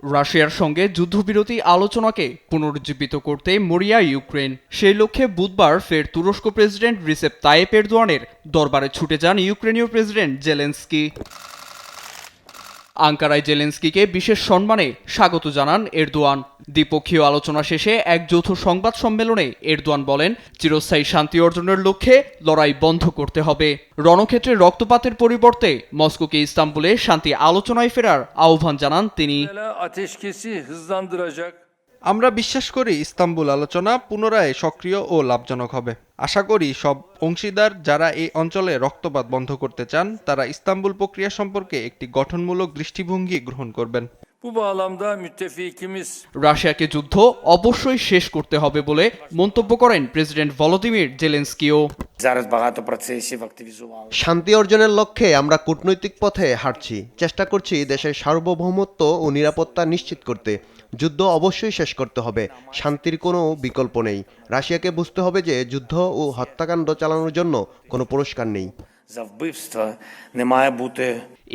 রাশিয়ার সঙ্গে যুদ্ধবিরতি আলোচনাকে পুনরুজ্জীবিত করতে মরিয়া ইউক্রেন। সেই লক্ষ্যে বুধবার ফের তুরস্ক প্রেসিডেন্ট রিসেপ তাইয়েপ এরদোয়ানের দরবারে ছুটে যান ইউক্রেনীয় প্রেসিডেন্ট জেলেনস্কি। আঙ্কারায় জেলেনস্কিকে বিশেষ সম্মানে স্বাগত জানান এরদোয়ান। দ্বিপক্ষীয় আলোচনা শেষে এক যৌথ সংবাদ সম্মেলনে এরদোয়ান বলেন, চিরস্থায়ী শান্তি অর্জনের লক্ষ্যে লড়াই বন্ধ করতে হবে। রণক্ষেত্রে রক্তপাতের পরিবর্তে মস্কোকে ইস্তাম্বুলে শান্তি আলোচনায় ফেরার আহ্বান জানান তিনি। আমরা বিশ্বাস করি ইস্তাম্বুল আলোচনা পুনরায় সক্রিয় ও লাভজনক হবে। আশা করি সব অংশীদার যারা এই অঞ্চলে রক্তপাত বন্ধ করতে চান তারা ইস্তাম্বুল প্রক্রিয়া সম্পর্কে একটি গঠনমূলক দৃষ্টিভঙ্গি গ্রহণ করবেন। রাশিয়াকে যুদ্ধ অবশ্যই শেষ করতে হবে বলে মন্তব্য করেন প্রেসিডেন্ট ভলোদিমির জেলেনস্কিও। শান্তি অর্জনের লক্ষ্যে আমরা কূটনৈতিক পথে হাঁটছি, চেষ্টা করছি দেশের সার্বভৌমত্ব ও নিরাপত্তা নিশ্চিত করতে। যুদ্ধ অবশ্যই শেষ করতে হবে, শান্তির কোনো বিকল্প নেই। রাশিয়াকে বুঝতে হবে যে যুদ্ধ ও হত্যাকাণ্ড চালানোর জন্য কোনো পুরস্কার নেই।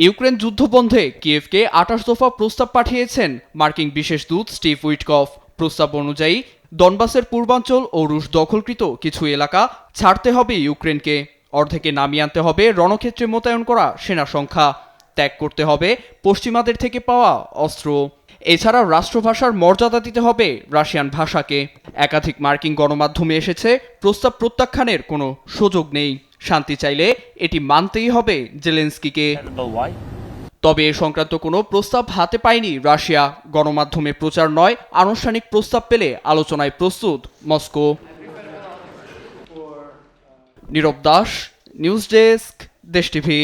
ইউক্রেন যুদ্ধবন্ধে কিয়েভকে 28 দফা প্রস্তাব পাঠিয়েছেন মার্কিন বিশেষ দূত স্টিভ উইটকফ। প্রস্তাব অনুযায়ী ডনবাসের পূর্বাঞ্চল ও রুশ দখলকৃত কিছু এলাকা ছাড়তে হবে ইউক্রেনকে, অর্ধেকে নামিয়ে আনতে হবে রণক্ষেত্রে মোতায়েন করা সেনা সংখ্যা, ত্যাগ করতে হবে পশ্চিমাদের থেকে পাওয়া অস্ত্র। এছাড়া রাষ্ট্রভাষার মর্যাদা দিতে হবে রাশিয়ান ভাষাকে। একাধিক মার্কিন গণমাধ্যমে এসেছে প্রস্তাব প্রত্যাখ্যানের কোনো সুযোগ নেই। শান্তি চাইলে এটি মানতেই হবে জেলেনস্কিকে। তবে এ সংক্রান্ত কোনো প্রস্তাব হাতে পায়নি রাশিয়া। গণমাধ্যমে প্রচার নয়, আনুষ্ঠানিক প্রস্তাব পেলে আলোচনায় প্রস্তুত মস্কো। নীরব দাস, নিউজ ডেস্ক, দেশ টিভি।